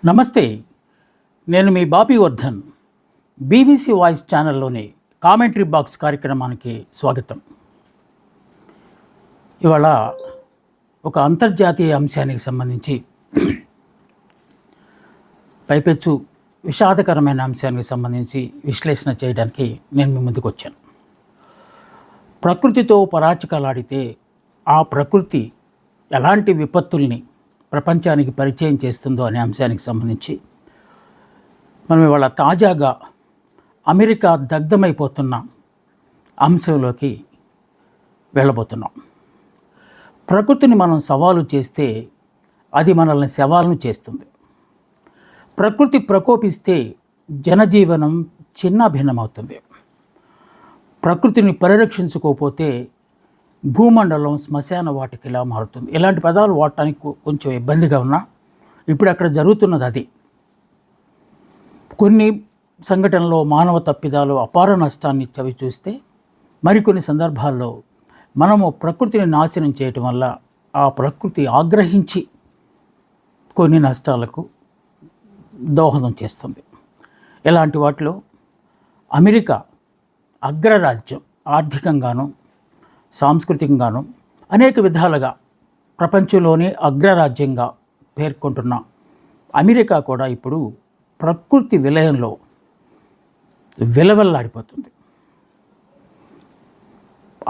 నమస్తే. నేను మీ బాబీ వర్ధన్. బీబీసీ వాయిస్ ఛానల్లోని కామెంటరీ బాక్స్ కార్యక్రమానికి స్వాగతం. ఇవాళ ఒక అంతర్జాతీయ అంశానికి సంబంధించి పైపెచ్చు విషాదకరమైన అంశానికి సంబంధించి విశ్లేషణ చేయడానికి నేను మీ ముందుకు వచ్చాను. ప్రకృతితో పరాచికలాడితే ఆ ప్రకృతి ఎలాంటి విపత్తుల్ని ప్రపంచానికి పరిచయం చేస్తుందో అనే అంశానికి సంబంధించి మనం ఇవాళ తాజాగా అమెరికా దగ్ధమైపోతున్న అంశంలోకి వెళ్ళబోతున్నాం. ప్రకృతిని మనం సవాలు చేస్తే అది మనల్ని సవాలును చేస్తుంది. ప్రకృతి ప్రకోపిస్తే జనజీవనం చిన్నాభిన్నమవుతుంది. ప్రకృతిని పరిరక్షించుకోకపోతే భూమండలం శ్మశాన వాటికిలా మారుతుంది. ఇలాంటి పదాలు వాడటానికి కొంచెం ఇబ్బందిగా ఉన్నా ఇప్పుడు అక్కడ జరుగుతున్నది అది. కొన్ని సంఘటనలో మానవ తప్పిదాలు అపార నష్టాన్ని చవి చూస్తే మరికొన్ని సందర్భాల్లో మనము ప్రకృతిని నాశనం చేయటం వల్ల ఆ ప్రకృతి ఆగ్రహించి కొన్ని నష్టాలకు దోహదం చేస్తుంది. ఇలాంటి వాటిలో అమెరికా అగ్రరాజ్యం ఆర్థికంగాను సాంస్కృతికంగాను అనేక విధాలుగా ప్రపంచంలోనే అగ్రరాజ్యంగా పేర్కొంటున్న అమెరికా కూడా ఇప్పుడు ప్రకృతి విలయంలో విలవెల్లాడిపోతుంది.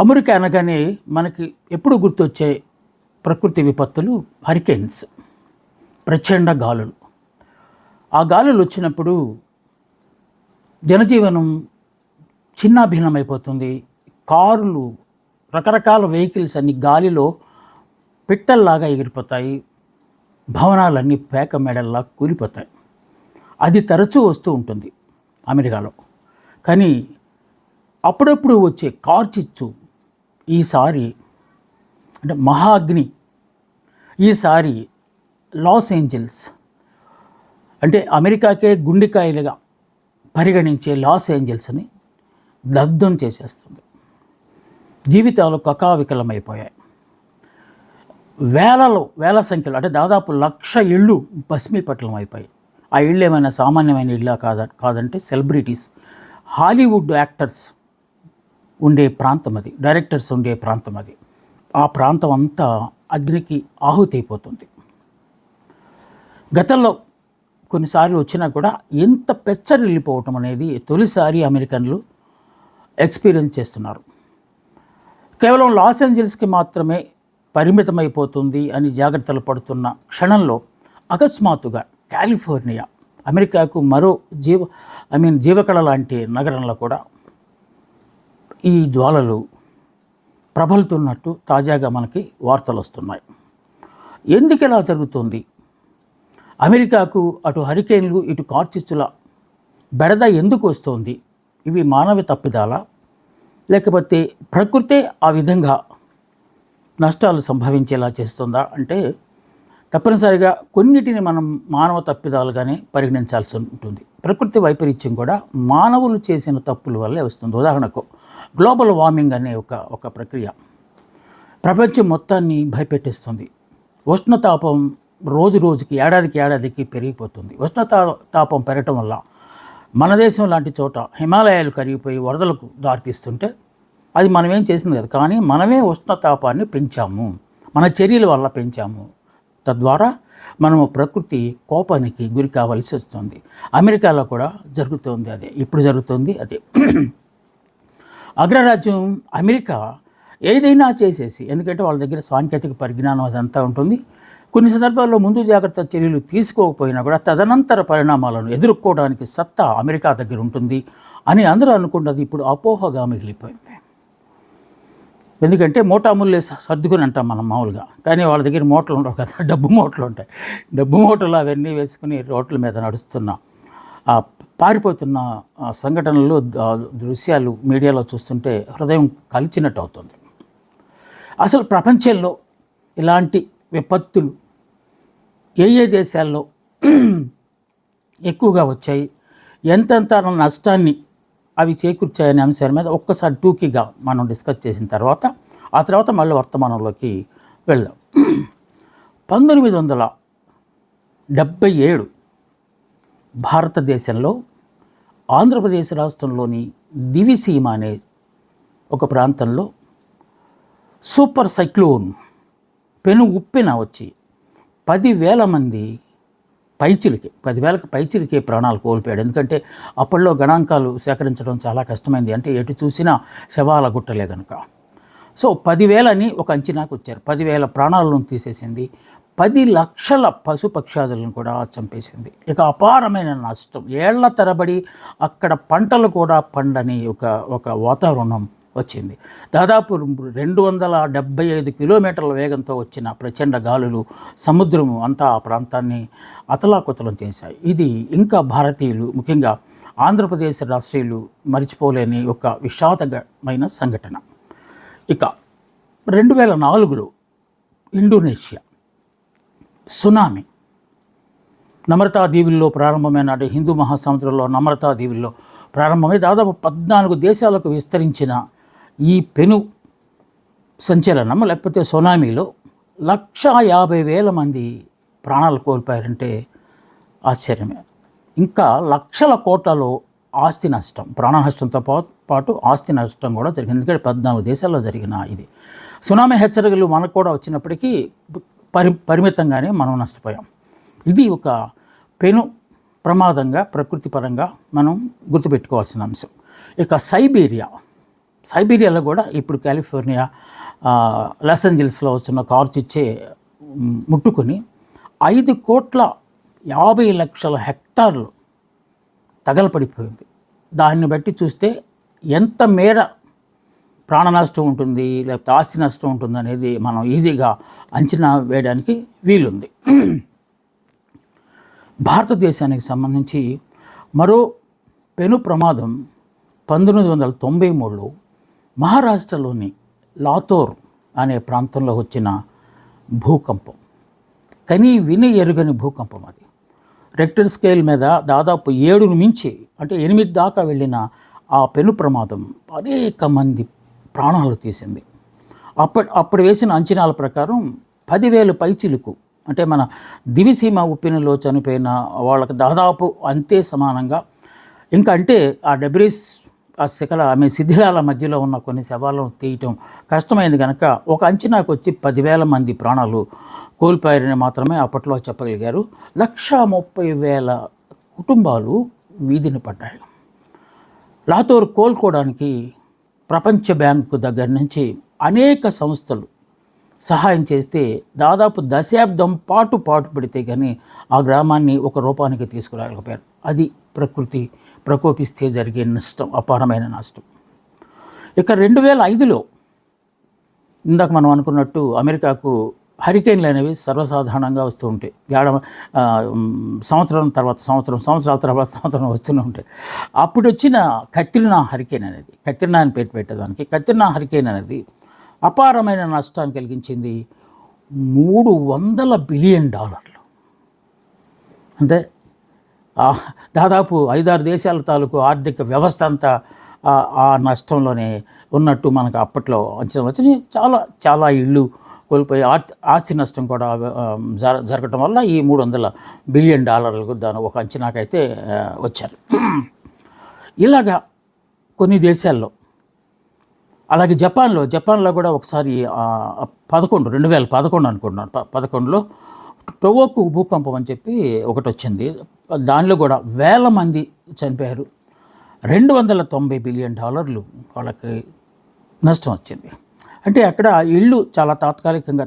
అమెరికా అనగానే మనకి ఎప్పుడు గుర్తొచ్చే ప్రకృతి విపత్తులు హరికేన్స్, ప్రచండ గాలులు. ఆ గాలులు వచ్చినప్పుడు జనజీవనం చిన్నాభిన్నమైపోతుంది. కారులు, రకరకాల వెహికల్స్ అన్ని గాలిలో పిట్టల్లాగా ఎగిరిపోతాయి. భవనాలన్నీ పేక మెడల్లా కూలిపోతాయి. అది తరచూ వస్తూ ఉంటుంది అమెరికాలో. కానీ అప్పుడప్పుడు వచ్చే కార్చిచ్చు ఈసారి అంటే మహాఅగ్ని ఈసారి లాస్ ఏంజల్స్ అంటే అమెరికాకే గుండెకాయలుగా పరిగణించే లాస్ ఏంజల్స్ని దగ్ధం చేసేస్తుంది. జీవితాలు కకావికలమైపోయాయి. వేల సంఖ్యలో అంటే దాదాపు 1,00,000 ఇళ్ళు భస్మీపట్లం అయిపోయాయి. ఆ ఇళ్ళు ఏమైనా సామాన్యమైన ఇళ్ళ కాదంటే సెలబ్రిటీస్, హాలీవుడ్ యాక్టర్స్ ఉండే ప్రాంతం అది, డైరెక్టర్స్ ఉండే ప్రాంతం అది. ఆ ప్రాంతం అంతా అగ్నికి ఆహుతి అయిపోతుంది. గతంలో కొన్నిసార్లు వచ్చినా కూడా ఎంత పెచ్చరిల్లిపోవటం అనేది తొలిసారి అమెరికన్లు ఎక్స్పీరియన్స్ చేస్తున్నారు. కేవలం లాస్ ఏంజల్స్కి మాత్రమే పరిమితమైపోతుంది అని జాగ్రత్తలు పడుతున్న క్షణంలో అకస్మాత్తుగా కాలిఫోర్నియా, అమెరికాకు మరో జీవకళ లాంటి నగరంలో కూడా ఈ జ్వాలలు ప్రబలుతున్నట్టు తాజాగా మనకి వార్తలు వస్తున్నాయి. ఎందుకు ఇలా జరుగుతుంది? అమెరికాకు అటు హరికేన్లు ఇటు కార్చిచ్చుల బెడద ఎందుకు వస్తుంది? ఇవి మానవ తప్పిదాలా, లేకపోతే ప్రకృతే ఆ విధంగా నష్టాలు సంభవించేలా చేస్తుందా అంటే తప్పనిసరిగా కొన్నిటిని మనం మానవ తప్పిదాలుగానే పరిగణించాల్సి ఉంటుంది. ప్రకృతి వైపరీత్యం కూడా మానవులు చేసిన తప్పుల వల్లే వస్తుంది. ఉదాహరణకు గ్లోబల్ వార్మింగ్ అనే ఒక ప్రక్రియ ప్రపంచం మొత్తాన్ని భయపెట్టిస్తుంది. ఉష్ణతాపం రోజు రోజుకి ఏడాదికి పెరిగిపోతుంది. ఉష్ణతాపం పెరగటం వల్ల మన దేశం లాంటి చోట హిమాలయాలు కరిగిపోయి వరదలకు దారితీస్తుంటే అది మనమేం చేసింది కదా, కానీ మనమే ఉష్ణతాపాన్ని పెంచాము, మన చర్యల వల్ల పెంచాము. తద్వారా మనము ప్రకృతి కోపానికి గురి కావాల్సి వస్తుంది. అమెరికాలో కూడా జరుగుతుంది అదే, ఇప్పుడు జరుగుతుంది అదే. అగ్రరాజ్యం అమెరికా ఏదైనా చేసేసి, ఎందుకంటే వాళ్ళ దగ్గర సాంకేతిక పరిజ్ఞానం అదంతా ఉంటుంది. కొన్ని సందర్భాల్లో ముందు జాగ్రత్త చర్యలు తీసుకోకపోయినా కూడా తదనంతర పరిణామాలను ఎదుర్కోవడానికి సత్తా అమెరికా దగ్గర ఉంటుంది అని అందరూ అనుకున్నది ఇప్పుడు అపోహగా మిగిలిపోయింది. ఎందుకంటే మోటాముల్లే సర్దుకుని అంటాం మనం మామూలుగా, కానీ వాళ్ళ దగ్గర మూటలు ఉండవు కదా, డబ్బు మూటలు ఉంటాయి. డబ్బు మూటలు అవన్నీ వేసుకుని రోడ్ల మీద నడుస్తున్న పారిపోతున్న సంఘటనలు, దృశ్యాలు మీడియాలో చూస్తుంటే హృదయం కలిచినట్టు అవుతుంది. అసలు ప్రపంచంలో ఇలాంటి విపత్తులు ఏ దేశాల్లో ఎక్కువగా వచ్చాయి, ఎంతెంత నష్టాన్ని అవి చేకూర్చాయనే అంశాల మీద ఒక్కసారి టూకీగా మనం డిస్కస్ చేసిన తర్వాత ఆ తర్వాత మళ్ళీ వర్తమానంలోకి వెళ్దాం. 1977 భారతదేశంలో ఆంధ్రప్రదేశ్ రాష్ట్రంలోని దివిసీమ అనే ఒక ప్రాంతంలో సూపర్ సైక్లోన్ పెను ఉప్పెన వచ్చి 10,000 మంది పైచిలికి 10,000కి పైచిలికే ప్రాణాలు కోల్పోయాడు. ఎందుకంటే అప్పట్లో గణాంకాలు సేకరించడం చాలా కష్టమైంది. అంటే ఎటు చూసినా శవాల గుట్టలే కనుక. సో 10,000 ఒక అంచనాకు వచ్చారు. 10,000 ప్రాణాలను తీసేసింది. 10 లక్షల పశుపక్షాదులను కూడా చంపేసింది. ఇక అపారమైన నష్టం, ఏళ్ల తరబడి అక్కడ పంటలు కూడా పండని ఒక వాతావరణం వచ్చింది. దాదాపు 275 కిలోమీటర్ల వేగంతో వచ్చిన ప్రచండ గాలులు, సముద్రము అంతా ఆ ప్రాంతాన్ని అతలాకుతలం చేశాయి. ఇది ఇంకా భారతీయులు, ముఖ్యంగా ఆంధ్రప్రదేశ్ రాష్ట్రీయులు మరిచిపోలేని ఒక విషాదమైన సంఘటన. ఇక 2004లో ఇండోనేషియా సునామీ నమ్రతా దీవుల్లో ప్రారంభమైన, అంటే హిందూ మహాసముద్రంలో నమ్రతా దీవుల్లో ప్రారంభమై దాదాపు 14 దేశాలకు విస్తరించిన ఈ పెను సంచలనం లేకపోతే సునామీలో 150,000 మంది ప్రాణాలు కోల్పోయారంటే ఆశ్చర్యమే. ఇంకా లక్షల కోట్లలో ఆస్తి నష్టం, ప్రాణ నష్టంతో పాటు ఆస్తి నష్టం కూడా జరిగింది. ఎందుకంటే 14 దేశాల్లో జరిగిన ఇది. సునామీ హెచ్చరికలు మనకు కూడా వచ్చినప్పటికీ పరిమితంగానే మనం నష్టపోయాం. ఇది ఒక పెను ప్రమాదంగా ప్రకృతి పరంగా మనం గుర్తుపెట్టుకోవాల్సిన అంశం. ఇక సైబీరియాలో కూడా ఇప్పుడు కాలిఫోర్నియా, లాస్ ఏంజల్స్లో వస్తున్న కార్చిచ్చే ముట్టుకొని 5,50,00,000 హెక్టార్లు తగలపడిపోయింది. దాన్ని బట్టి చూస్తే ఎంత మేర ప్రాణ నష్టం ఉంటుంది లేకపోతే ఆస్తి నష్టం ఉంటుంది అనేది మనం ఈజీగా అంచనా వేయడానికి వీలుంది. భారతదేశానికి సంబంధించి మరో పెను ప్రమాదం 1993లో మహారాష్ట్రలోని లాతూర్ అనే ప్రాంతంలో వచ్చిన భూకంపం. కనీ విని ఎరుగని భూకంపం అది. రెక్టర్ స్కేల్ మీద దాదాపు 7ను మించి, అంటే 8 దాకా వెళ్ళిన ఆ పెను ప్రమాదం అనేక మంది ప్రాణాలు తీసింది. అప్పుడు వేసిన అంచనాల ప్రకారం 10,000 పైచిలుకు, అంటే మన దివిసీమ ఉప్పెనలో చనిపోయిన వాళ్ళకి దాదాపు అంతే సమానంగా, ఇంకా అంటే ఆ డెబ్రీస్, ఆ ఆమె శిథిలాల మధ్యలో ఉన్న కొన్ని శవాలను తీయటం కష్టమైంది కనుక ఒక అంచనాకు వచ్చి 10,000 మంది ప్రాణాలు కోల్పోయారని మాత్రమే అప్పట్లో చెప్పగలిగారు. 130,000 కుటుంబాలు వీధిని పడ్డాయి. లాతూర్ కోలుకోవడానికి ప్రపంచ బ్యాంకు దగ్గర నుంచి అనేక సంస్థలు సహాయం చేస్తే దాదాపు దశాబ్దం పాటు పడితే కానీ ఆ గ్రామాన్ని ఒక రూపానికి తీసుకురాలేకపోయారు. అది ప్రకృతి ప్రకోపిస్తే జరిగే నష్టం, అపారమైన నష్టం. ఇక 2005లో ఇందాక మనం అనుకున్నట్టు అమెరికాకు హరికేన్లు అనేవి సర్వసాధారణంగా వస్తూ ఉంటాయి. సంవత్సరాల తర్వాత సంవత్సరం వస్తూనే ఉంటాయి. అప్పుడు వచ్చిన కత్రినా హరికేన్ అనేది, కత్రినా అని పేరు పెట్టేదానికి, కత్రినా హరికేన్ అనేది అపారమైన నష్టాన్ని కలిగించింది. $300 బిలియన్, అంటే దాదాపు 5-6 దేశాల తాలూకు ఆర్థిక వ్యవస్థ అంతా ఆ నష్టంలోనే ఉన్నట్టు మనకు అప్పట్లో అంచనా వచ్చి చాలా ఇళ్ళు కోల్పోయి ఆస్తి నష్టం కూడా జరగటం వల్ల ఈ $300 బిలియన్ దాని ఒక అంచనాకైతే వచ్చారు. ఇలాగా కొన్ని దేశాల్లో, అలాగే జపాన్లో కూడా ఒకసారి 2011 అనుకుంటున్నాను, 11లో టొవోకు భూకంపం అని చెప్పి ఒకటి వచ్చింది. దానిలో కూడా 1,000 మంది చనిపోయారు. $290 బిలియన్ వాళ్ళకి నష్టం వచ్చింది. అంటే అక్కడ ఇళ్ళు చాలా తాత్కాలికంగా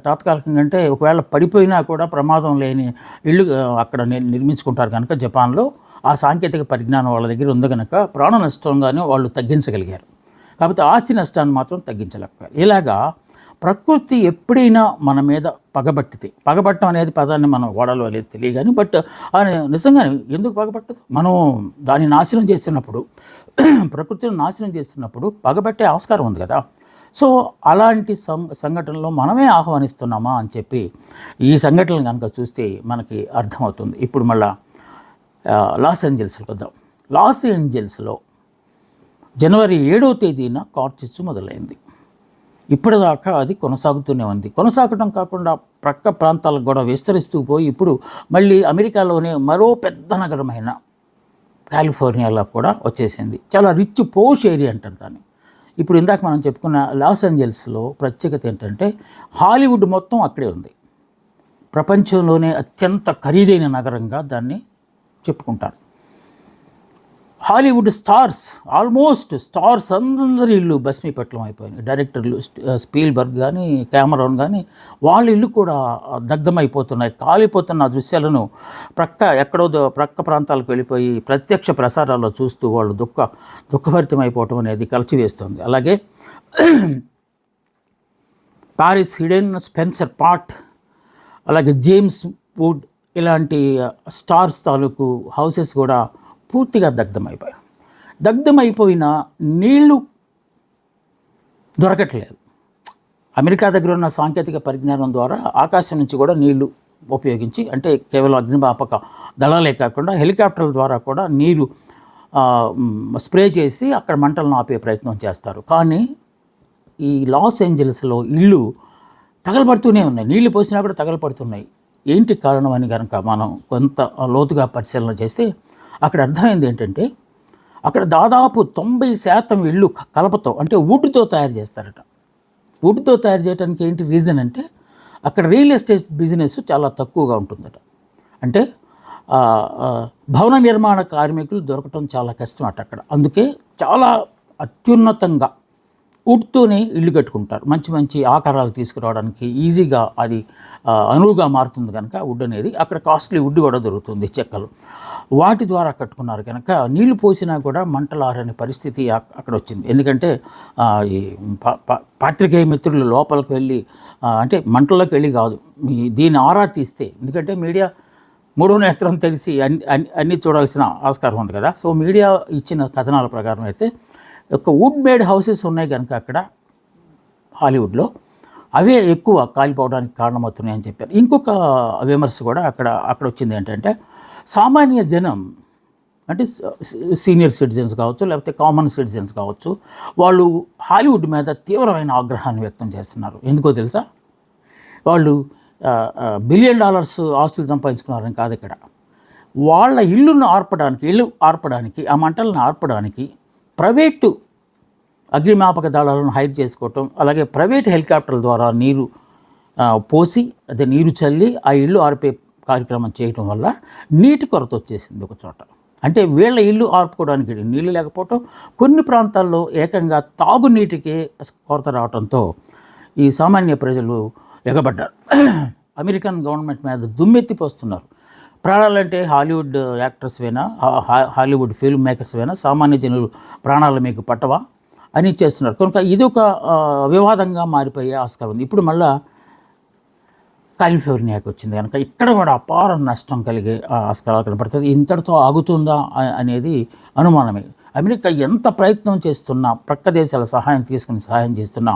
అంటే ఒకవేళ పడిపోయినా కూడా ప్రమాదం లేని ఇళ్ళు అక్కడ నిర్మించుకుంటారు కనుక జపాన్లో ఆ సాంకేతిక పరిజ్ఞానం వాళ్ళ దగ్గర ఉంది కనుక ప్రాణ నష్టంగానే వాళ్ళు తగ్గించగలిగారు. కాకపోతే ఆస్తి నష్టాన్ని మాత్రం తగ్గించలేకపోయారు. ఇలాగా ప్రకృతి ఎప్పుడైనా మన మీద పగబట్టడం అనేది పదాన్ని మనం వాడాలో లేదు తెలియగాని, బట్ నిజంగానే ఎందుకు పగబట్టదు? మనం దాన్ని నాశనం చేస్తున్నప్పుడు, ప్రకృతిని నాశనం చేస్తున్నప్పుడు పగబట్టే ఆస్కారం ఉంది కదా. సో అలాంటి సంఘటనలు మనమే ఆహ్వానిస్తున్నామా అని చెప్పి ఈ సంఘటనలు కనుక చూస్తే మనకి అర్థమవుతుంది. ఇప్పుడు మళ్ళా లాస్ ఏంజల్స్కి వద్దాం. లాస్ ఏంజల్స్లో జనవరి 7వ తేదీన కార్చిచ్చు మొదలైంది. ఇప్పటిదాకా అది కొనసాగుతూనే ఉంది. కొనసాగటం కాకుండా ప్రక్క ప్రాంతాలకు కూడా విస్తరిస్తూ పోయి ఇప్పుడు మళ్ళీ అమెరికాలోనే మరో పెద్ద నగరమైన కాలిఫోర్నియాలో కూడా వచ్చేసింది. చాలా రిచ్ పోష్ ఏరియా అంటారు దాన్ని. ఇప్పుడు ఇందాక మనం చెప్పుకున్న లాస్ ఏంజల్స్లో ప్రత్యేకత ఏంటంటే హాలీవుడ్ మొత్తం అక్కడే ఉంది. ప్రపంచంలోనే అత్యంత ఖరీదైన నగరంగా దాన్ని చెప్పుకుంటారు. హాలీవుడ్ స్టార్స్, ఆల్మోస్ట్ స్టార్స్ అందరి ఇల్లు భస్మీపట్నం అయిపోయింది. డైరెక్టర్లు స్పీల్బర్గ్ కానీ, కెమెరాన్ కానీ, వాళ్ళ ఇల్లు కూడా దగ్ధమైపోతున్నాయి. కాలిపోతున్న దృశ్యాలను ప్రక్క ప్రాంతాలకు వెళ్ళిపోయి ప్రత్యక్ష ప్రసారాల్లో చూస్తూ వాళ్ళు దుఃఖభరితమైపోవటం అనేది కలిచివేస్తుంది. అలాగే పారిస్ హిడెన్, స్పెన్సర్ పాట్, అలాగే జేమ్స్ వుడ్ ఇలాంటి స్టార్స్ తాలూకు హౌసెస్ కూడా పూర్తిగా దగ్ధమైపోయిన నీళ్లు దొరకట్లేదు. అమెరికా దగ్గర ఉన్న సాంకేతిక పరిజ్ఞానం ద్వారా ఆకాశం నుంచి కూడా నీళ్లు ఉపయోగించి, అంటే కేవలం అగ్నిమాపక దళాలే కాకుండా హెలికాప్టర్ల ద్వారా కూడా నీరు స్ప్రే చేసి అక్కడ మంటలను ఆపే ప్రయత్నం చేస్తారు. కానీ ఈ లాస్ ఏంజల్స్లో ఇళ్ళు తగలబడుతూనే ఉన్నాయి. నీళ్లు పోసినా కూడా తగలబడుతున్నాయి. ఏంటి కారణం అని కనుక మనం కొంత లోతుగా పరిశీలన చేస్తే అక్కడ అర్థమైంది ఏంటంటే, అక్కడ దాదాపు 90% ఇళ్ళు కలపతో, అంటే వుడ్తో తయారు చేస్తారట. వుడ్తో తయారు చేయడానికి ఏంటి రీజన్ అంటే, అక్కడ రియల్ ఎస్టేట్ బిజినెస్ చాలా తక్కువగా ఉంటుందట. అంటే భవన నిర్మాణ కార్మికులు దొరకటం చాలా కష్టం అట అక్కడ. అందుకే చాలా అత్యున్నతంగా వుడ్తోనే ఇల్లు కట్టుకుంటారు. మంచి మంచి ఆకారాలు తీసుకురావడానికి ఈజీగా అది అనువుగా మారుతుంది కనుక వుడ్ అనేది అక్కడ కాస్ట్లీ వుడ్ కూడా దొరుకుతుంది, చెక్కలు. వాటి ద్వారా కట్టుకున్నారు కనుక నీళ్లు పోసినా కూడా మంటలు ఆరని పరిస్థితి అక్కడ వచ్చింది. ఎందుకంటే ఈ పాత్రికేయ మిత్రులు లోపలికి వెళ్ళి, అంటే మంటల్లోకి వెళ్ళి కాదు, దీన్ని ఆరా తీస్తే, ఎందుకంటే మీడియా మూడో నేత్రం తెలిసి అన్నీ చూడాల్సిన ఆస్కారం ఉంది కదా. సో మీడియా ఇచ్చిన కథనాల ప్రకారం అయితే ఒక వుడ్ మేడ్ హౌసెస్ ఉన్నాయి కనుక అక్కడ హాలీవుడ్లో అవే ఎక్కువ కాలిపోవడానికి కారణమవుతున్నాయని చెప్పారు. ఇంకొక విమర్శ కూడా అక్కడ వచ్చింది ఏంటంటే, సామాన్య జనం, అంటే సీనియర్ సిటిజన్స్ కావచ్చు, లేకపోతే కామన్ సిటిజన్స్ కావచ్చు, వాళ్ళు హాలీవుడ్ మీద తీవ్రమైన ఆగ్రహాన్ని వ్యక్తం చేస్తున్నారు. ఎందుకో తెలుసా? వాళ్ళు $1 బిలియన్ ఆస్తులు సంపాదించుకున్నారని కాదు ఇక్కడ. వాళ్ళ ఇల్లు ఆర్పడానికి, ఆ మంటలను ఆర్పడానికి ప్రైవేటు అగ్నిమాపక దళాలను హైర్ చేసుకోవటం, అలాగే ప్రైవేట్ హెలికాప్టర్ల ద్వారా నీరు పోసి అదే నీరు చల్లి ఆ ఇల్లు ఆర్పే కార్యక్రమం చేయటం వల్ల నీటి కొరత వచ్చేసింది ఒక చోట. అంటే వీళ్ళ ఇల్లు ఆర్పుకోవడానికి నీళ్ళు లేకపోవటం, కొన్ని ప్రాంతాల్లో ఏకంగా తాగునీటికి కొరత రావడంతో ఈ సామాన్య ప్రజలు ఎగబడ్డారు. అమెరికన్ గవర్నమెంట్ మీద దుమ్మెత్తిపోస్తున్నారు. ప్రాణాలంటే హాలీవుడ్ యాక్టర్స్ వేనా, హాలీవుడ్ ఫిల్మ్ మేకర్స్ వేనా, సామాన్య జనులు ప్రాణాలు మీకు పట్టవా అని చేస్తున్నారు. కనుక ఇది ఒక వివాదంగా మారిపోయే ఆస్కారం ఉంది. ఇప్పుడు మళ్ళా కాలిఫోర్నియాకి వచ్చింది కనుక ఇక్కడ కూడా అపార నష్టం కలిగే ఆస్కారాలు కనపడుతుంది. ఇంతటితో ఆగుతుందా అనేది అనుమానమే. అమెరికా ఎంత ప్రయత్నం చేస్తున్నా, ప్రక్క దేశాల సహాయం చేస్తున్నా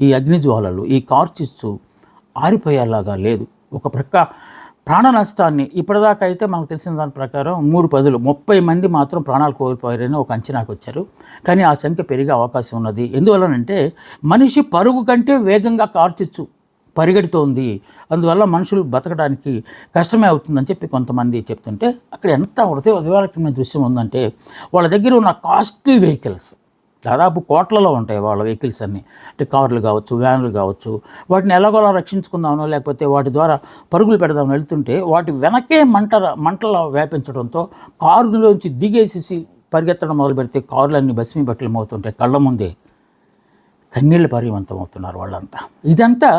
ఈ అగ్నిజ్వాలలు, ఈ కార్చిచ్చు ఆరిపోయేలాగా లేదు. ఒక ప్రక్క ప్రాణ నష్టాన్ని ఇప్పటిదాకా అయితే మనకు తెలిసిన దాని ప్రకారం 30 మంది మాత్రం ప్రాణాలు కోల్పోయారని ఒక అంచనాకు వచ్చారు. కానీ ఆ సంఖ్య పెరిగే అవకాశం ఉన్నది. ఎందువల్లనంటే మనిషి పరుగు కంటే వేగంగా కార్చిచ్చు పరిగెడుతోంది. అందువల్ల మనుషులు బతకడానికి కష్టమే అవుతుందని చెప్పి కొంతమంది చెప్తుంటే, అక్కడ ఎంత ఉదయవాలకమైన దృశ్యం ఉందంటే, వాళ్ళ దగ్గర ఉన్న కాస్ట్లీ వెహికల్స్ దాదాపు కోట్లలో ఉంటాయి వాళ్ళ వెహికల్స్ అన్నీ. అంటే కార్లు కావచ్చు, వ్యాన్లు కావచ్చు, వాటిని ఎలాగోలా రక్షించుకుందామనో లేకపోతే వాటి ద్వారా పరుగులు పెడదామని వెళ్తుంటే వాటి వెనకే మంటలు వ్యాపించడంతో కారులోంచి దిగేసేసి పరిగెత్తడం మొదలు పెడితే కార్లన్నీ భస్మీపట్నం అవుతుంటాయి. కళ్ళ ముందే కన్నీళ్ళు పరివంతం అవుతున్నారు వాళ్ళంతా. ఇదంతా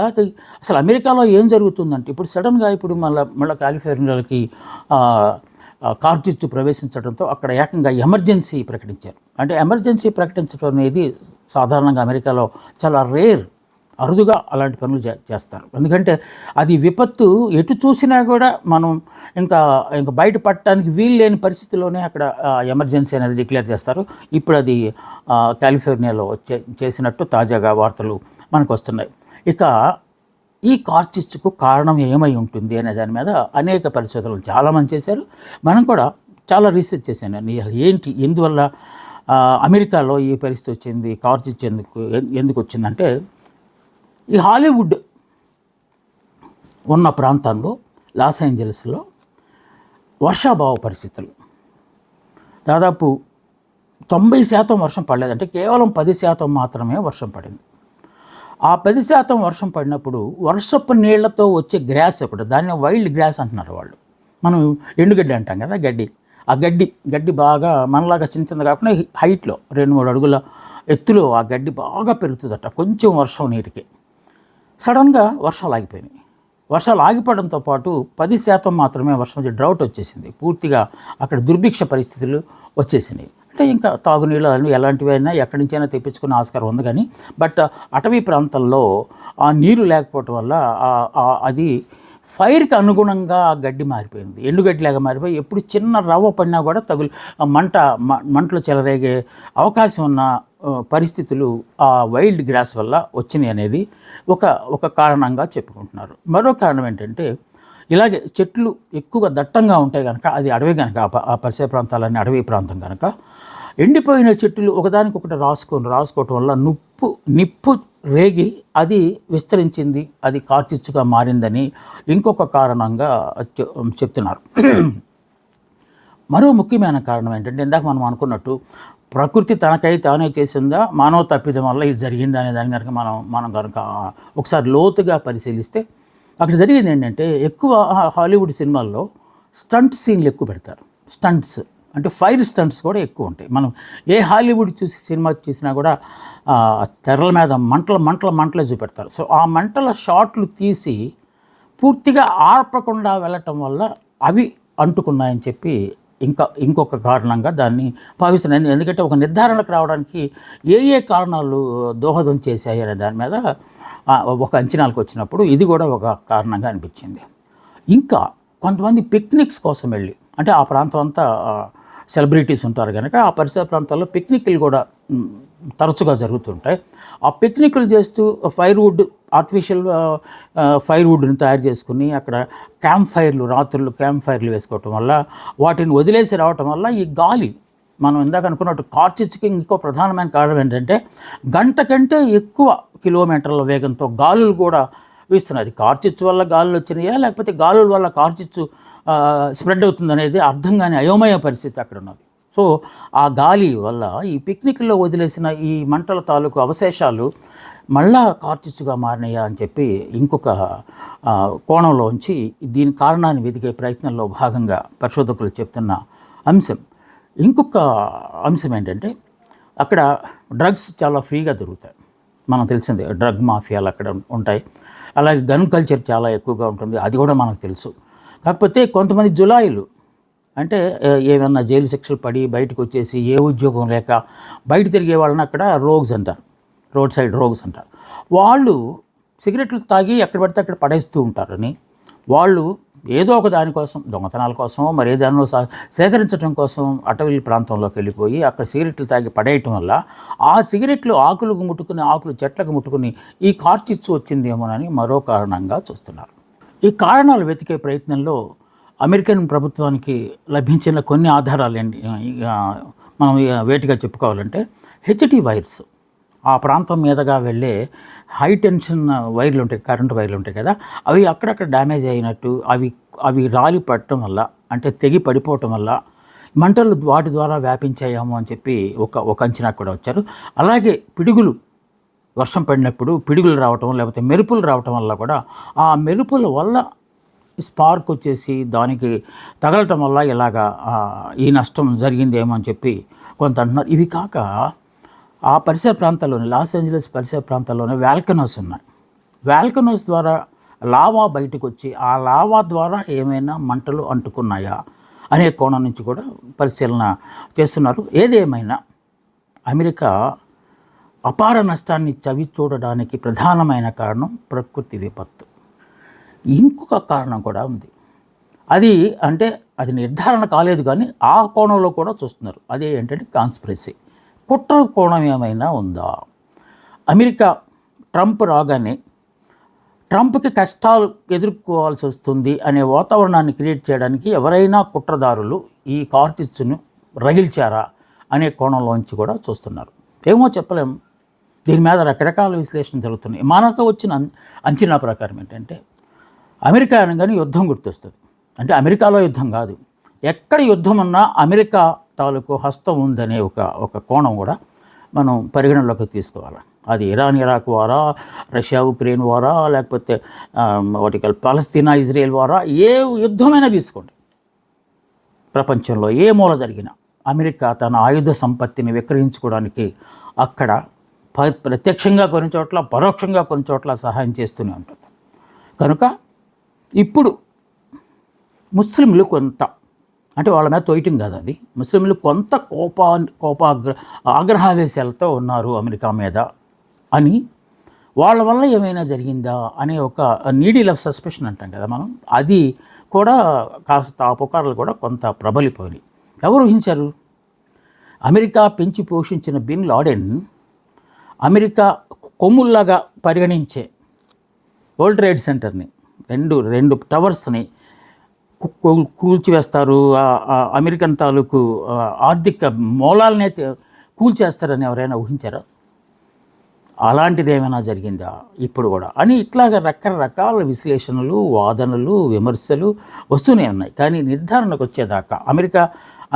అసలు అమెరికాలో ఏం జరుగుతుందంటే, ఇప్పుడు సడన్గా మళ్ళీ కాలిఫోర్నియాకి కార్చిచ్చు ప్రవేశించడంతో అక్కడ ఏకంగా ఎమర్జెన్సీ ప్రకటించారు. అంటే ఎమర్జెన్సీ ప్రకటించడం అనేది సాధారణంగా అమెరికాలో చాలా అరుదుగా అలాంటి పనులు చేస్తారు. ఎందుకంటే అది విపత్తు ఎటు చూసినా కూడా మనం ఇంకా బయటపడటానికి వీలు లేని పరిస్థితిలోనే అక్కడ ఎమర్జెన్సీ అనేది డిక్లేర్ చేస్తారు. ఇప్పుడు అది కాలిఫోర్నియాలో చేసినట్టు తాజాగా వార్తలు మనకు వస్తున్నాయి. ఇక ఈ కార్చిచ్చుకు కారణం ఏమై ఉంటుంది అనే దాని మీద అనేక పరిశోధనలు చాలామంది చేశారు. మనం కూడా చాలా రీసెర్చ్ చేశాను. ఏంటి, ఎందువల్ల అమెరికాలో ఈ పరిస్థితి వచ్చింది, కార్చిచ్చు ఎందుకు వచ్చిందంటే, ఈ హాలీవుడ్ ఉన్న ప్రాంతంలో లాస్ ఏంజల్స్లో వర్షాభావ పరిస్థితులు, దాదాపు 90% వర్షం పడలేదు. అంటే కేవలం 10% మాత్రమే వర్షం పడింది. ఆ 10% వర్షం పడినప్పుడు వర్షపు నీళ్లతో వచ్చే గ్రాస్ ఒకటి, దాన్ని వైల్డ్ గ్రాస్ అంటున్నారు వాళ్ళు. మనం ఎండుగడ్డి అంటాం కదా, గడ్డి. ఆ గడ్డి బాగా మనలాగా చిన్న చిన్న కాకుండా హైట్లో 2-3 అడుగుల ఎత్తులో ఆ గడ్డి బాగా పెరుగుతుందట కొంచెం వర్షం నీటికి. సడన్గా వర్షాలు ఆగిపోయినాయి. వర్షాలు ఆగిపోవడంతో పాటు 10% మాత్రమే వర్షం వచ్చి డ్రౌట్ వచ్చేసింది. పూర్తిగా అక్కడ దుర్భిక్ష పరిస్థితులు వచ్చేసినాయి. అంటే ఇంకా తాగునీళ్ళు అన్నీ ఎలాంటివి అయినా ఎక్కడి నుంచైనా తెప్పించుకునే ఆస్కారం ఉంది. కానీ బట్ అటవీ ప్రాంతంలో ఆ నీరు లేకపోవటం వల్ల అది ఫైర్కి అనుగుణంగా ఆ గడ్డి మారిపోయింది. ఎండుగడ్డిలాగా మారిపోయి ఎప్పుడు చిన్న రవ్వ పడినా కూడా మంటలు చెలరేగే అవకాశం ఉన్న పరిస్థితులు ఆ వైల్డ్ గ్రాస్ వల్ల వచ్చినాయి అనేది ఒక కారణంగా చెప్పుకుంటున్నారు. మరో కారణం ఏంటంటే, ఇలాగే చెట్లు ఎక్కువగా దట్టంగా ఉంటాయి కనుక, అది అడవి కనుక, ఆ పరిసర ప్రాంతాలన్నీ అడవి ప్రాంతం కనుక, ఎండిపోయిన చెట్లు ఒకదానికొకటి రాసుకోవటం వల్ల నిప్పు రేగి అది విస్తరించింది, అది కార్చిచ్చుగా మారిందని ఇంకొక కారణంగా చెప్తున్నారు. మరో ముఖ్యమైన కారణం ఏంటంటే, ఇందాక మనం అనుకున్నట్టు ప్రకృతి తనకై తానే చేసిందా, మానవ తప్పిదం వల్ల ఇది జరిగిందా అనే దాని కనుక మనం కనుక ఒకసారి లోతుగా పరిశీలిస్తే అక్కడ జరిగింది ఏంటంటే, ఎక్కువ హాలీవుడ్ సినిమాల్లో స్టంట్ సీన్లు ఎక్కువ పెడతారు. స్టంట్స్ అంటే ఫైర్ స్టంట్స్ కూడా ఎక్కువ ఉంటాయి. మనం ఏ హాలీవుడ్ సినిమా చూసినా కూడా తెరల మీద మంటలే చూపెడతారు. సో ఆ మంటల షాట్లు తీసి పూర్తిగా ఆర్పకుండా వెళ్ళటం వల్ల అవి అంటుకున్నాయని చెప్పి ఇంకొక కారణంగా దాన్ని భావిస్తున్నాను. ఎందుకంటే ఒక నిర్ధారణకు రావడానికి ఏ కారణాలు దోహదం చేశాయి అనే దాని మీద ఒక అంచనాలకు వచ్చినప్పుడు ఇది కూడా ఒక కారణంగా అనిపించింది. ఇంకా కొంతమంది పిక్నిక్స్ కోసం వెళ్ళి, అంటే ఆ ప్రాంతం అంతా సెలబ్రిటీస్ ఉంటారు కనుక ఆ పరిసర ప్రాంతాల్లో పిక్నిక్లు కూడా తరచుగా జరుగుతుంటాయి. ఆ పిక్నిక్లు చేస్తూ ఆర్టిఫిషియల్ ఫైర్ వుడ్ని తయారు చేసుకుని అక్కడ రాత్రులు క్యాంప్ ఫైర్లు వేసుకోవటం వల్ల, వాటిని వదిలేసి రావటం వల్ల ఈ గాలి, మనం ఇందాక అనుకున్నట్టు కార్చిచ్చుకి ఇంకో ప్రధానమైన కారణం ఏంటంటే, గంట కంటే ఎక్కువ కిలోమీటర్ల వేగంతో గాలులు కూడా వీస్తున్నది. కార్చిచ్చు వల్ల గాలులు వచ్చినాయా, లేకపోతే గాలుల వల్ల కార్చిచ్చు స్ప్రెడ్ అవుతుందనేది అర్థం కాని అయోమయ పరిస్థితి అక్కడ ఉన్నది. సో ఆ గాలి వల్ల ఈ పిక్నిక్లో వదిలేసిన ఈ మంటల తాలూకు అవశేషాలు మళ్ళా కార్చిచ్చుగా మారినాయా అని చెప్పి ఇంకొక కోణంలోంచి దీని కారణాన్ని వెతికే ప్రయత్నంలో భాగంగా పరిశోధకులు చెప్తున్న అంశం. ఇంకొక అంశం ఏంటంటే, అక్కడ డ్రగ్స్ చాలా ఫ్రీగా దొరుకుతాయి. మనకు తెలిసిందే, డ్రగ్ మాఫియాలు అక్కడ ఉంటాయి. అలాగే గన్ కల్చర్ చాలా ఎక్కువగా ఉంటుంది, అది కూడా మనకు తెలుసు. కాకపోతే కొంతమంది జులాయిలు, అంటే ఏమన్నా జైలు శిక్షలు పడి బయటకు వచ్చేసి ఏ ఉద్యోగం లేక బయట తిరిగే వాళ్ళని అక్కడ రోగ్స్ అంటారు, రోడ్ సైడ్ రోగ్స్ అంటారు. వాళ్ళు సిగరెట్లు తాగి ఎక్కడ పడితే అక్కడ పడేస్తూ ఉంటారని, వాళ్ళు ఏదో ఒక దానికోసం, దొంగతనాల కోసం మరి ఏ దానిలో సేకరించడం కోసం అటవీ ప్రాంతంలోకి వెళ్ళిపోయి అక్కడ సిగరెట్లు తాగి పడేయటం వల్ల ఆ సిగరెట్లు ఆకులు చెట్లకు ముట్టుకుని ఈ కార్చిచ్చు వచ్చిందేమోనని మరో కారణంగా చూస్తున్నారు. ఈ కారణాలు వెతికే ప్రయత్నంలో అమెరికన్ ప్రభుత్వానికి లభించిన కొన్ని ఆధారాలు మనం వేటిగా చెప్పుకోవాలంటే, హెచ్టీ వైర్స్, ఆ ప్రాంతం మీదుగా వెళ్ళే హై టెన్షన్ వైర్లు ఉంటాయి, కరెంటు వైర్లు ఉంటాయి కదా, అవి అక్కడక్కడ డ్యామేజ్ అయినట్టు అవి రాలి పడటం వల్ల, అంటే తెగి పడిపోవటం వల్ల మంటలు వాటి ద్వారా వ్యాపించాయేమో అని చెప్పి ఒక అంచనా కూడా వచ్చారు. అలాగే వర్షం పడినప్పుడు పిడుగులు రావటం, లేకపోతే మెరుపులు రావటం వల్ల కూడా ఆ మెరుపుల వల్ల స్పార్క్ వచ్చేసి దానికి తగలటం వల్ల ఇలాగా ఈ నష్టం జరిగిందేమో అని చెప్పి కొంత అంటున్నారు. ఇవి కాక ఆ పరిసర ప్రాంతాల్లోనే, లాస్ ఏంజలస్ పరిసర ప్రాంతాల్లోనే వాల్కనోస్ ఉన్నాయి. వాల్కనోస్ ద్వారా లావా బయటకు వచ్చి ఆ లావా ద్వారా ఏమైనా మంటలు అంటుకున్నాయా అనే కోణం నుంచి కూడా పరిశీలన చేస్తున్నారు. ఏదేమైనా అమెరికా అపార నష్టాన్ని చవి చూడడానికి ప్రధానమైన కారణం ప్రకృతి విపత్తు. ఇంకొక కారణం కూడా ఉంది. అది నిర్ధారణ కాలేదు, కానీ ఆ కోణంలో కూడా చూస్తున్నారు. అదే ఏంటంటే కాన్స్పిరసీ, కుట్ర కోణం ఏమైనా ఉందా? అమెరికా ట్రంప్ రాగానే ట్రంప్కి కష్టాలు ఎదుర్కోవాల్సి వస్తుంది అనే వాతావరణాన్ని క్రియేట్ చేయడానికి ఎవరైనా కుట్రదారులు ఈ కార్చిచ్చును రగిల్చారా అనే కోణంలోంచి కూడా చూస్తున్నారు. ఏమో చెప్పలేం. దీని మీద రకరకాల విశ్లేషణ జరుగుతున్నాయి. మనకు వచ్చిన అంచనా ప్రకారం ఏంటంటే, అమెరికా అనగానే యుద్ధం గుర్తొస్తుంది. అంటే అమెరికాలో యుద్ధం కాదు, ఎక్కడ యుద్ధం ఉన్నా అమెరికా తాలూకు హస్తం ఉందనే ఒక కోణం కూడా మనం పరిగణనలోకి తీసుకోవాలి. అది ఇరాన్ ఇరాక్ వారా, రష్యా ఉక్రెయిన్ వారా, లేకపోతే వాటికల్ పాలస్తీనా ఇజ్రాయెల్ వారా, ఏ యుద్ధమైనా తీసుకోండి, ప్రపంచంలో ఏ మూల జరిగినా అమెరికా తన ఆయుధ సంపత్తిని విక్రయించుకోవడానికి అక్కడ ప్రత్యక్షంగా కొన్ని చోట్ల, పరోక్షంగా కొన్ని చోట్ల సహాయం చేస్తూనే ఉంటుంది. కనుక ఇప్పుడు ముస్లింలు కొంత, అంటే వాళ్ళ మీద తోయటం కాదు, అది ముస్లింలు కొంత ఆగ్రహావేశాలతో ఉన్నారు అమెరికా మీద అని, వాళ్ళ వల్ల ఏమైనా జరిగిందా అనే ఒక నీడీల్ ఆఫ్ సస్పెషన్ అంటాం కదా మనం, అది కూడా కాస్త ఆ పుకార్లు కూడా కొంత ప్రబలిపోయినాయి. ఎవరు ఊహించారు? అమెరికా పెంచి పోషించిన బిన్ లాడెన్ అమెరికా కొమ్ముల్లాగా పరిగణించే వరల్డ్ ట్రేడ్ సెంటర్ని, రెండు టవర్స్ని కూల్చివేస్తారు, అమెరికన్ తాలూకు ఆర్థిక మూలాలనే కూల్చేస్తారని ఎవరైనా ఊహించారా? అలాంటిది ఏమైనా జరిగిందా ఇప్పుడు కూడా అని ఇట్లాగ రకరకాల విశ్లేషణలు, వాదనలు, విమర్శలు వస్తూనే ఉన్నాయి. కానీ నిర్ధారణకు వచ్చేదాకా అమెరికా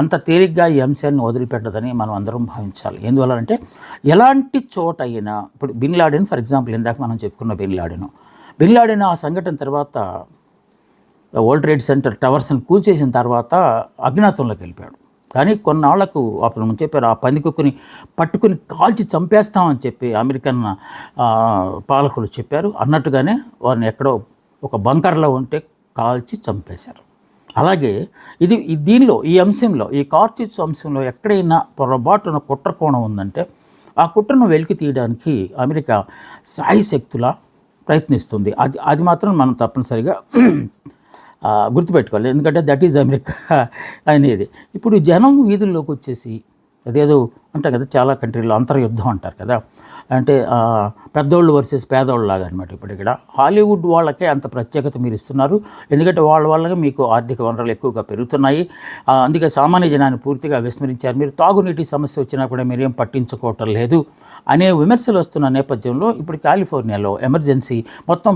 అంత తేలిగ్గా ఈ అంశాన్ని వదిలిపెట్టదని మనం అందరం భావించాలి. ఎందువల్లంటే ఎలాంటి చోట అయినా, ఇప్పుడు బిన్ లాడెన్ ఫర్ ఎగ్జాంపుల్, ఇందాక మనం చెప్పుకున్న బిన్ లాడెన్ ఆ సంఘటన తర్వాత వరల్డ్ ట్రేడ్ సెంటర్ టవర్స్ని కూల్చేసిన తర్వాత అజ్ఞాతంలోకి వెళ్ళిపోయాడు. కానీ కొన్నాళ్లకు అప్పుడు చెప్పారు, ఆ పందికొక్కుని పట్టుకుని కాల్చి చంపేస్తామని చెప్పి అమెరికన్ పాలకులు చెప్పారు. అన్నట్టుగానే వారిని ఎక్కడో ఒక బంకర్లో ఉంటే కాల్చి చంపేశారు. అలాగే దీనిలో ఈ అంశంలో, ఈ కార్చిచ్ అంశంలో ఎక్కడైనా పొరపాటున కుట్ర కోణం ఉందంటే ఆ కుట్రను వెలికి తీయడానికి అమెరికా శాయశక్తులా ప్రయత్నిస్తుంది. అది మాత్రం మనం తప్పనిసరిగా గుర్తుపెట్టుకోవాలి. ఎందుకంటే దట్ ఈజ్ అమెరికా అనేది. ఇప్పుడు జనం వీధుల్లోకి వచ్చేసి అదేదో అంటారు కదా, చాలా కంట్రీలో అంతర్యుద్ధం అంటారు కదా, అంటే పెద్దోళ్ళు వర్సెస్ పేదోళ్ళు లాగా అనమాట. ఇప్పుడు ఇక్కడ హాలీవుడ్ వాళ్ళకే అంత ప్రత్యేకత మీరు ఇస్తున్నారు, ఎందుకంటే వాళ్ళ వల్లగా మీకు ఆర్థిక వనరులు ఎక్కువగా పెరుగుతున్నాయి, అందుకే సామాన్య జనాన్ని పూర్తిగా విస్మరించారు. మీరు తాగునీటి సమస్య వచ్చినా కూడా మీరేం పట్టించుకోవటం లేదు అనే విమర్శలు వస్తున్న నేపథ్యంలో ఇప్పుడు కాలిఫోర్నియాలో ఎమర్జెన్సీ మొత్తం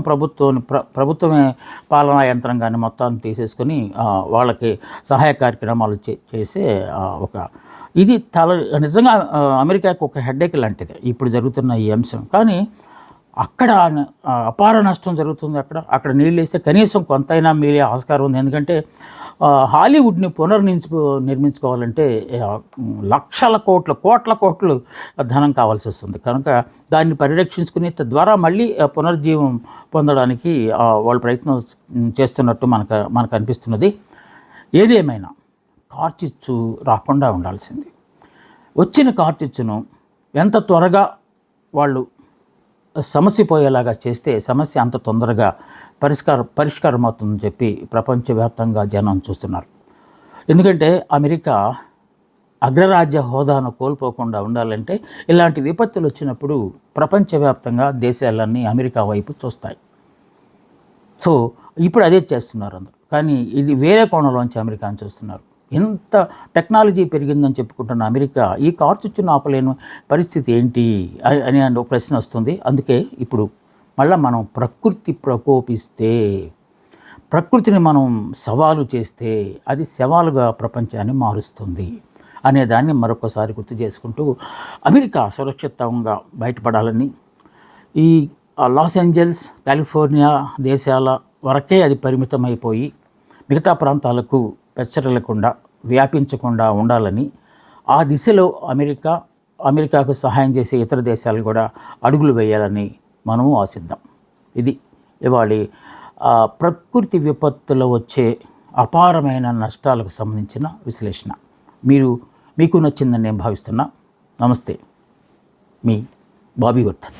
ప్రభుత్వమే పాలనా యంత్రాంగాన్ని మొత్తాన్ని తీసేసుకొని వాళ్ళకి సహాయ కార్యక్రమాలు చేసే ఇది నిజంగా అమెరికాకు ఒక హెడ్ఏక్ లాంటిది ఇప్పుడు జరుగుతున్న ఈ అంశం. కానీ అక్కడ అపార నష్టం జరుగుతుంది. అక్కడ నీళ్ళు వేస్తే కనీసం కొంతైనా మీరే ఆస్కారం ఉంది. ఎందుకంటే హాలీవుడ్ని నిర్మించుకోవాలంటే లక్షల కోట్ల ధనం కావాల్సి వస్తుంది. కనుక దాన్ని పరిరక్షించుకుని తద్వారా మళ్ళీ పునర్జీవం పొందడానికి వాళ్ళు ప్రయత్నం చేస్తున్నట్టు మనకు అనిపిస్తున్నది. ఏదేమైనా కార్చిచ్చు రాకుండా ఉండాల్సింది. వచ్చిన కార్చిచ్చును ఎంత త్వరగా వాళ్ళు సమస్య పోయేలాగా చేస్తే సమస్య అంత తొందరగా పరిష్కారం అవుతుందని చెప్పి ప్రపంచవ్యాప్తంగా జనం చూస్తున్నారు. ఎందుకంటే అమెరికా అగ్రరాజ్య హోదాను కోల్పోకుండా ఉండాలంటే ఇలాంటి విపత్తులు వచ్చినప్పుడు ప్రపంచవ్యాప్తంగా దేశాలన్నీ అమెరికా వైపు చూస్తాయి. సో ఇప్పుడు అదే చేస్తున్నారు అందరూ. కానీ ఇది వేరే కోణంలోంచి అమెరికాని చూస్తున్నారు. ఎంత టెక్నాలజీ పెరిగిందని చెప్పుకుంటున్న అమెరికా ఈ కార్చిచ్చును ఆపలేని పరిస్థితి ఏంటి అని ఒక ప్రశ్న వస్తుంది. అందుకే ఇప్పుడు మళ్ళీ మనం ప్రకోపిస్తే, ప్రకృతిని మనం సవాలు చేస్తే అది సవాలుగా ప్రపంచాన్ని మారుస్తుంది అనేదాన్ని మరొకసారి గుర్తు చేసుకుంటూ అమెరికా సురక్షితంగా బయటపడాలని, ఈ లాస్ ఏంజల్స్, కాలిఫోర్నియా దేశాల వరకే అది పరిమితమైపోయి మిగతా ప్రాంతాలకు పెచ్చరలకుండా వ్యాపించకుండా ఉండాలని, ఆ దిశలో అమెరికాకు సహాయం చేసే ఇతర దేశాలు కూడా అడుగులు వేయాలని మనము ఆశిద్దాం. ఇది ఇవాళ ప్రకృతి విపత్తులో వచ్చే అపారమైన నష్టాలకు సంబంధించిన విశ్లేషణ. మీకు నచ్చిందని నేను భావిస్తున్నా. నమస్తే, మీ బాబీ వర్ధన్.